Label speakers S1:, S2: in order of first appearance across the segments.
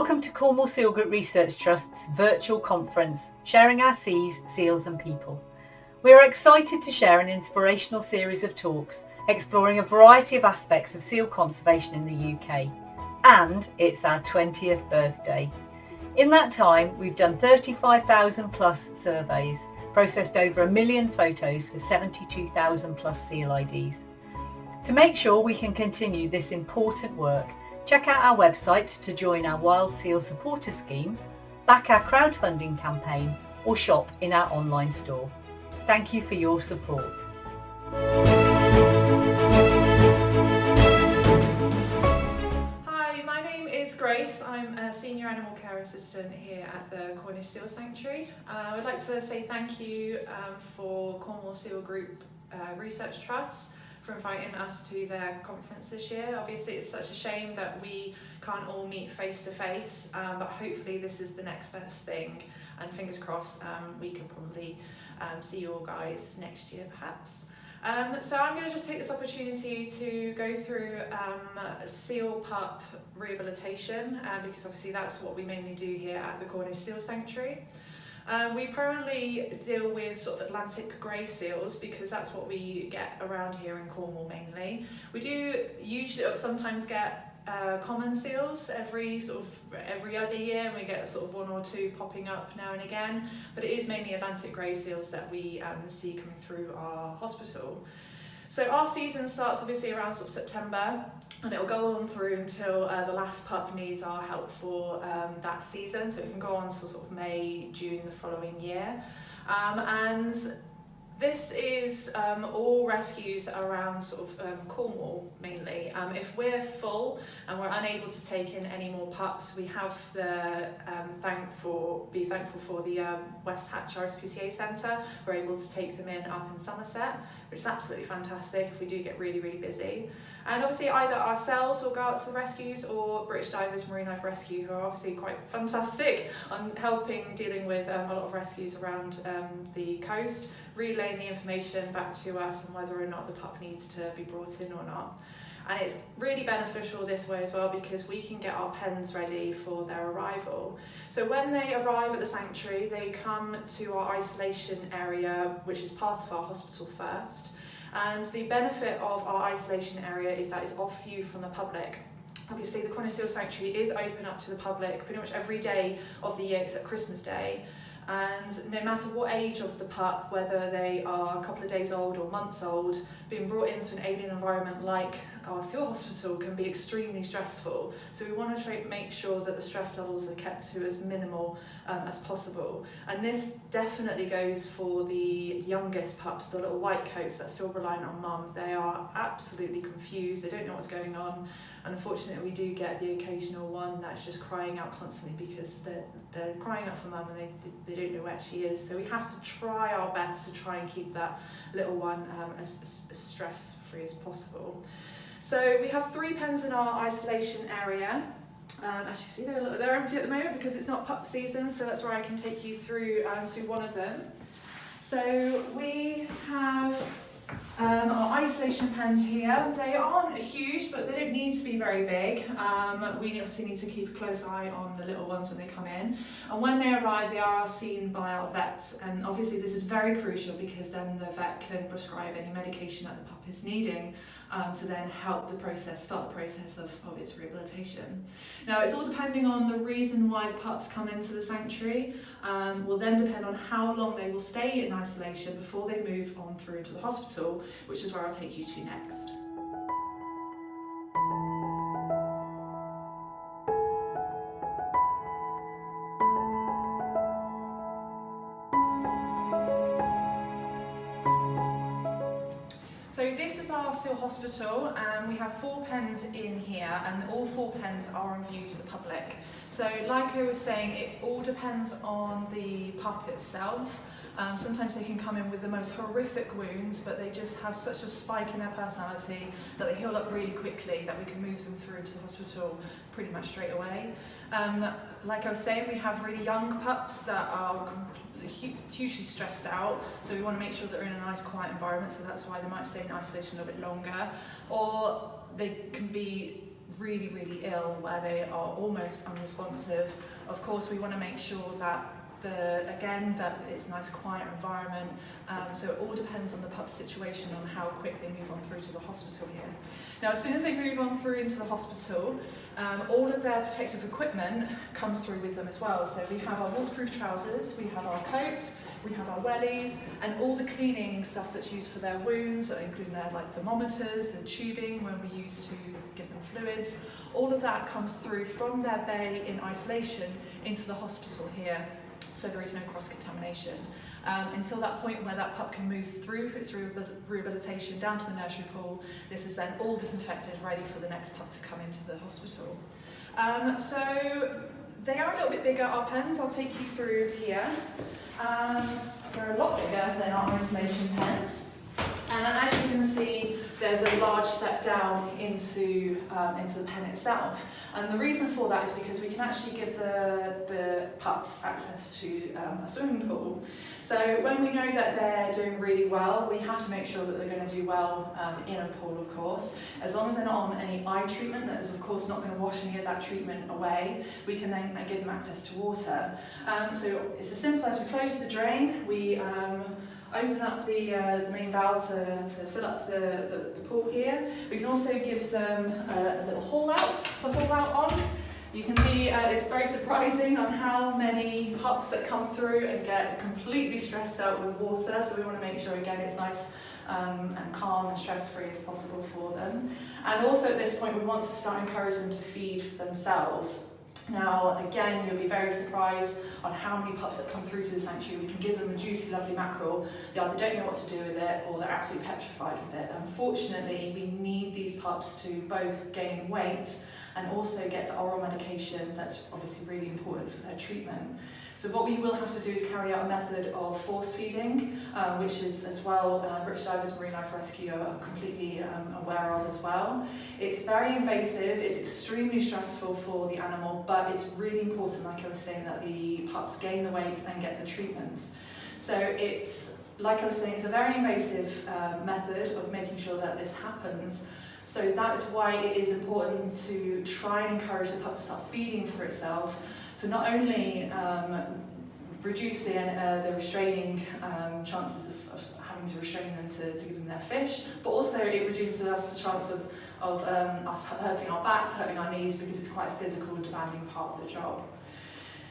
S1: Welcome to Cornwall Seal Group Research Trust's virtual conference, Sharing Our Seas, Seals and People. We are excited to share an inspirational series of talks exploring a variety of aspects of seal conservation in the UK. And it's our 20th birthday. In that time, we've done 35,000 plus surveys, processed over 1 million photos for 72,000 plus seal IDs. To make sure we can continue this important work, check out our website to join our Wild Seal Supporter Scheme, back our crowdfunding campaign, or shop in our online store. Thank you for your support.
S2: Hi, my name is Grace. I'm a Senior Animal Care Assistant here at the Cornish Seal Sanctuary. I would like to say thank you for Cornwall Seal Group Research Trust for inviting us to their conference this year. Obviously it's such a shame that we can't all meet face to face, but hopefully this is the next best thing, and fingers crossed we can probably see you all guys next year perhaps. So I'm going to just take this opportunity to go through seal pup rehabilitation, because obviously that's what we mainly do here at the Cornish Seal Sanctuary. We primarily deal with sort of Atlantic grey seals because that's what we get around here in Cornwall mainly. We do usually sometimes get common seals every other year, and we get sort of 1 or 2 popping up now and again, but it is mainly Atlantic grey seals that we see coming through our hospital. So our season starts obviously around sort of September, and it will go on through until the last pup needs our help for that season. So it can go on till sort of May, June the following year. And this is all rescues around sort of Cornwall mainly. If we're full and we're unable to take in any more pups, we have the be thankful for the West Hatch RSPCA Centre. We're able to take them in up in Somerset, which is absolutely fantastic if we do get really, really busy. And obviously either ourselves will go out to the rescues, or British Divers Marine Life Rescue, who are obviously quite fantastic on dealing with a lot of rescues around the coast, relaying the information back to us on whether or not the pup needs to be brought in or not. And it's really beneficial this way as well because we can get our pens ready for their arrival. So when they arrive at the sanctuary, they come to our isolation area, which is part of our hospital first. And the benefit of our isolation area is that it's off view from the public. Obviously the Cornish Seal Sanctuary is open up to the public pretty much every day of the year except Christmas Day. And no matter what age of the pup, whether they are a couple of days old or months old, being brought into an alien environment like our seal hospital can be extremely stressful. So we want to make sure that the stress levels are kept to as minimal as possible. And this definitely goes for the youngest pups, the little white coats that are still reliant on mum. They are absolutely confused, they don't know what's going on. And unfortunately we do get the occasional one that's just crying out constantly because they're crying out for mum and they don't know where she is. So we have to try our best to try and keep that little one as stress-free as possible. So we have 3 pens in our isolation area. As you see, they're empty at the moment because it's not pup season, so that's where I can take you through to one of them. So we have our isolation pens here. They aren't huge, but they don't need to be very big. We obviously need to keep a close eye on the little ones when they come in. And when they arrive, they are seen by our vets. And obviously this is very crucial because then the vet can prescribe any medication that the pup is needing to then help start the process of its rehabilitation. Now it's all depending on the reason why the pups come into the sanctuary. Will then depend on how long they will stay in isolation before they move on through to the hospital, which is where I'll take you to next. So this is our seal hospital, and we have 4 pens in here, and all 4 pens are on view to the public. So like I was saying, it all depends on the pup itself. Sometimes they can come in with the most horrific wounds, but they just have such a spike in their personality that they heal up really quickly that we can move them through to the hospital pretty much straight away. Like I was saying, we have really young pups that are hugely stressed out, so we want to make sure that they're in a nice quiet environment, so that's why they might stay in isolation a little bit longer. Or they can be really, really ill, where they are almost unresponsive. Of course, we want to make sure that that it's a nice quiet environment, so it all depends on the pup's situation on how quick they move on through to the hospital here. Now, as soon as they move on through into the hospital, all of their protective equipment comes through with them as well. So we have our waterproof trousers, we have our coats, we have our wellies, and all the cleaning stuff that's used for their wounds, including their thermometers, the tubing when we use to give them fluids. All of that comes through from their bay in isolation into the hospital here, so there is no cross-contamination. Until that point where that pup can move through its rehabilitation down to the nursery pool, this is then all disinfected, ready for the next pup to come into the hospital. So they are a little bit bigger, our pens. I'll take you through here. They're a lot bigger than our isolation pens. And as you can see, there's a large step down into the pen itself. And the reason for that is because we can actually give the pups access to a swimming pool. So when we know that they're doing really well, we have to make sure that they're going to do well in a pool, of course. As long as they're not on any eye treatment, that is of course not going to wash any of that treatment away, we can then give them access to water. So it's as simple as we close the drain, we open up the main valve to fill up the pool here. We can also give them a little haul out to haul out on. You can be, it's very surprising on how many pups that come through and get completely stressed out with water, so we want to make sure again it's nice and calm and stress-free as possible for them. And also at this point we want to start encouraging them to feed for themselves. Now, again, you'll be very surprised on how many pups that come through to the sanctuary. We can give them a juicy, lovely mackerel. They either don't know what to do with it or they're absolutely petrified with it. Unfortunately, we need these pups to both gain weight and also get the oral medication that's obviously really important for their treatment. So what we will have to do is carry out a method of force feeding, which is as well British Divers Marine Life Rescue are completely aware of as well. It's very invasive, it's extremely stressful for the animal, but it's really important, like I was saying, that the pups gain the weight and get the treatment. So it's, like I was saying, it's a very invasive method of making sure that this happens. So that is why it is important to try and encourage the pup to start feeding for itself, to not only reduce the restraining chances of having to restrain them to give them their fish, but also it reduces us the chance of us hurting our backs, hurting our knees, because it's quite a physical and demanding part of the job.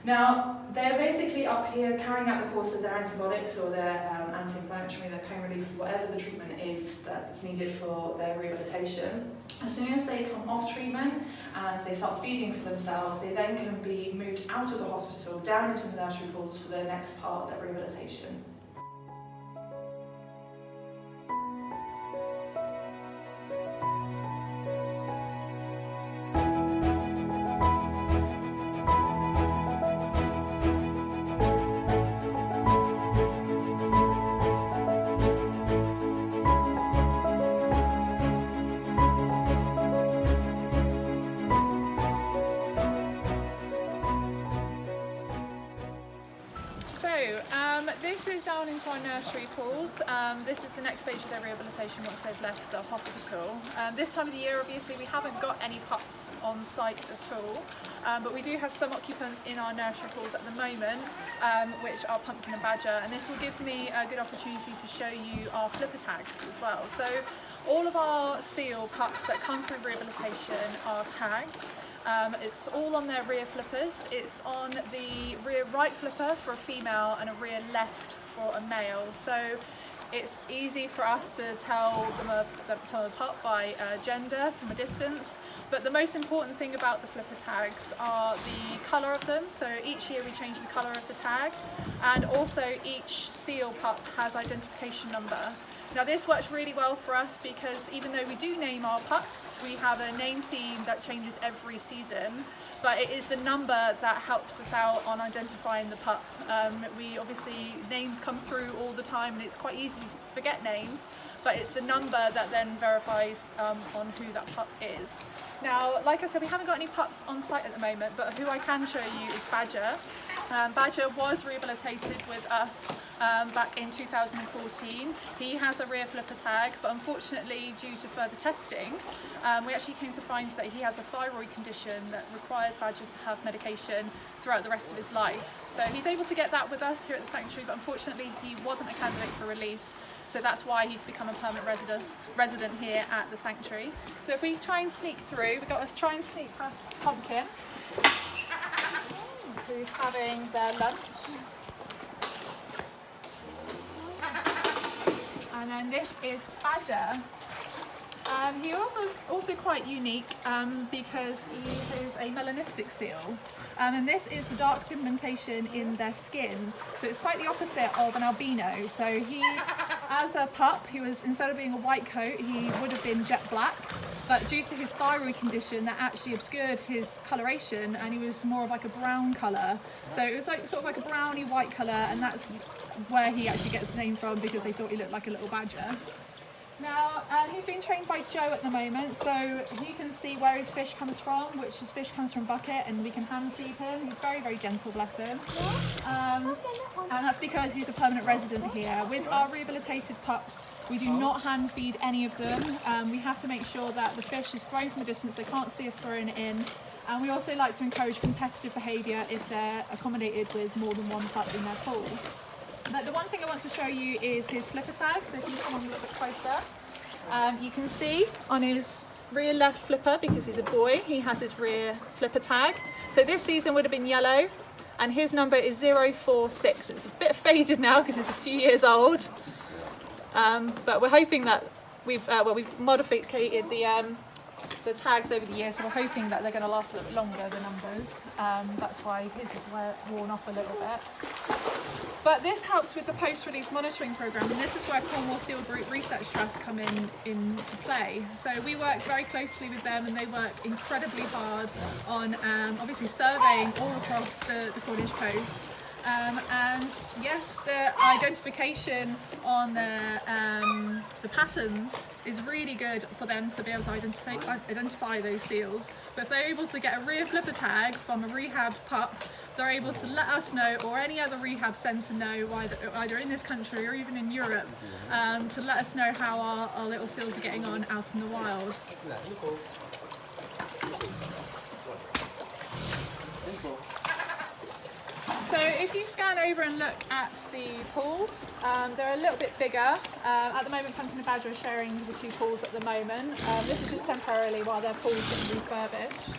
S2: Now, they're basically up here carrying out the course of their antibiotics or their anti-inflammatory, their pain relief, whatever the treatment is that's needed for their rehabilitation. As soon as they come off treatment and they start feeding for themselves, they then can be moved out of the hospital, down into the nursery pools for the next part of their rehabilitation. This is down into our nursery pools. This is the next stage of their rehabilitation once they've left the hospital. This time of the year, obviously, we haven't got any pups on site at all, but we do have some occupants in our nursery pools at the moment, which are Pumpkin and Badger, and this will give me a good opportunity to show you our flipper tags as well. So all of our seal pups that come through rehabilitation are tagged. It's all on their rear flippers. It's on the rear right flipper for a female and a rear left for a male. So it's easy for us to tell the pup by gender from a distance. But the most important thing about the flipper tags are the colour of them. So each year we change the colour of the tag, and also each seal pup has identification number. Now this works really well for us because even though we do name our pups, we have a name theme that changes every season, but it is the number that helps us out on identifying the pup. We obviously, names come through all the time and it's quite easy to forget names, but it's the number that then verifies on who that pup is. Now, like I said, we haven't got any pups on site at the moment, but who I can show you is Badger. Badger was rehabilitated with us back in 2014. He has a rear flipper tag, but unfortunately due to further testing, we actually came to find that he has a thyroid condition that requires Badger to have medication throughout the rest of his life. So he's able to get that with us here at the sanctuary, but unfortunately he wasn't a candidate for release. So that's why he's become a permanent resident here at the sanctuary. So if we try and sneak through, we've got to try and sneak past Pumpkin, who's having their lunch. And then this is Badger. He also quite unique because he is a melanistic seal. And this is the dark pigmentation in their skin. So it's quite the opposite of an albino. So he, as a pup, he was, instead of being a white coat, he would have been jet black. But due to his thyroid condition, that actually obscured his coloration, and he was more of like a brown colour. So it was like sort of like a browny white colour, and that's where he actually gets the name from, because they thought he looked like a little badger. Now, he's being trained by Joe at the moment, so he can see where his fish comes from, which his fish comes from bucket, and we can hand feed him. He's very, very gentle, bless him. And that's because he's a permanent resident here. With our rehabilitated pups, we do not hand feed any of them. We have to make sure that the fish is thrown from a distance, they can't see us throwing it in. And we also like to encourage competitive behaviour if they're accommodated with more than one pup in their pool. But the one thing I want to show you is his flipper tag. So if you come on a little bit closer, you can see on his rear left flipper, because he's a boy, he has his rear flipper tag. So this season would have been yellow, and his number is 046. It's a bit faded now because it's a few years old. But we're hoping that we've modified the tags over the years, so we're hoping that they're going to last a little bit longer, the numbers. That's why his is worn off a little bit. But this helps with the post-release monitoring programme, and this is where Cornwall Seal Group Research Trust come into play. So we work very closely with them, and they work incredibly hard on obviously surveying all across the Cornish coast. And yes, the identification on the patterns is really good for them to be able to identify those seals. But if they're able to get a rear flipper tag from a rehabbed pup, they're able to let us know, or any other rehab centre know, either in this country or even in Europe, to let us know how our little seals are getting on out in the wild. So if you scan over and look at the pools, they're a little bit bigger. At the moment, Pumpkin and Badger are sharing the two pools at the moment. This is just temporarily while their pools get refurbished.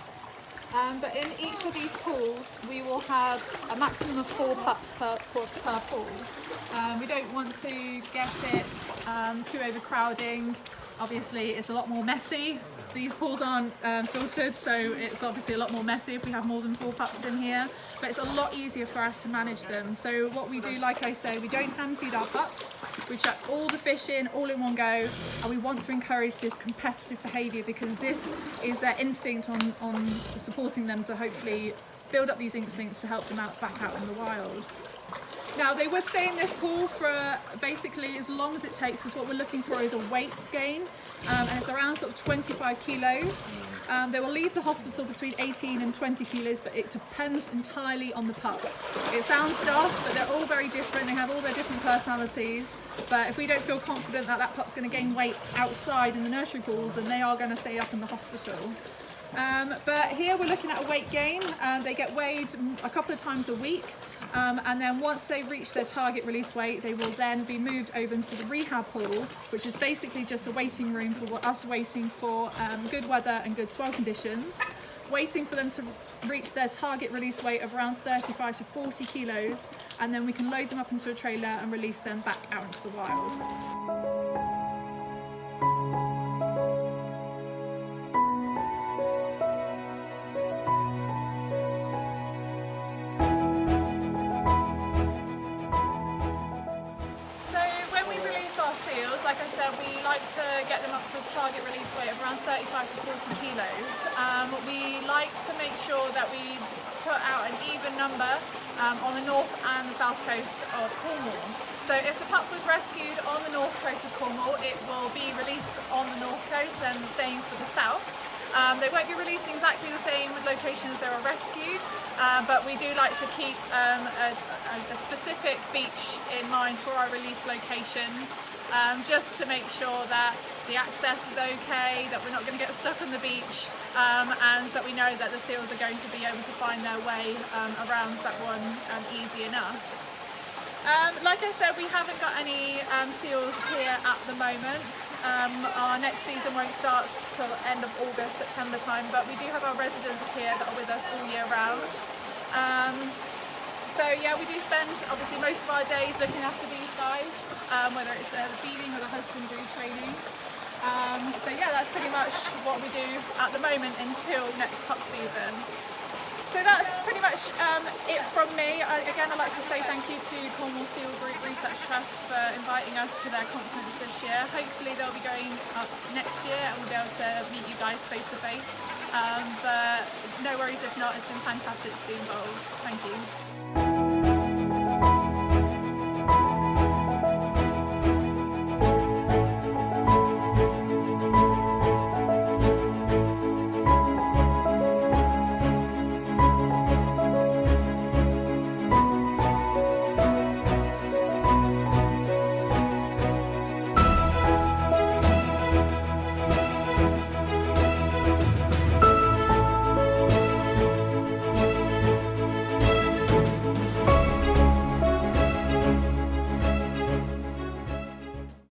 S2: But in each of these pools, we will have a maximum of 4 pups per pool. We don't want to get it too overcrowding. Obviously, it's a lot more messy. These pools aren't filtered, so it's obviously a lot more messy if we have more than 4 pups in here. But it's a lot easier for us to manage them. So what we do, like I say, we don't hand feed our pups. We chuck all the fish in, all in one go, and we want to encourage this competitive behaviour, because this is their instinct on supporting them to hopefully build up these instincts to help them back out in the wild. Now, they would stay in this pool for basically as long as it takes, because what we're looking for is a weight gain, and it's around sort of 25 kilos. They will leave the hospital between 18 and 20 kilos, but it depends entirely on the pup. It sounds daft, but they're all very different. They have all their different personalities, but if we don't feel confident that that pup's going to gain weight outside in the nursery pools, then they are going to stay up in the hospital. But here we're looking at a weight gain. They get weighed a couple of times a week, and then once they reach their target release weight, they will then be moved over into the rehab pool, which is basically just a waiting room for us waiting for good weather and good swell conditions, waiting for them to reach their target release weight of around 35 to 40 kilos, and then we can load them up into a trailer and release them back out into the wild. Like I said, we like to get them up to a target release weight of around 35 to 40 kilos. We like to make sure that we put out an even number on the north and the south coast of Cornwall. So if the pup was rescued on the north coast of Cornwall, it will be released on the north coast, and the same for the south. They won't be released in exactly the same location as they were rescued, but we do like to keep a specific beach in mind for our release locations. just to make sure that the access is okay, that we're not going to get stuck on the beach, and that we know that the seals are going to be able to find their way around that one easy enough. Like I said, we haven't got any seals here at the moment. Our next season won't start till end of August, September time, but we do have our residents here that are with us all year round. So yeah, we do spend obviously most of our days looking after these guys, whether it's the feeding or the husbandry training. So yeah, that's pretty much what we do at the moment until next pup season. So that's pretty much it from me. Again, I'd like to say thank you to Cornwall Seal Group Research Trust for inviting us to their conference this year. Hopefully they'll be going up next year and we'll be able to meet you guys face to face. But no worries if not, it's been fantastic to be involved. Thank you.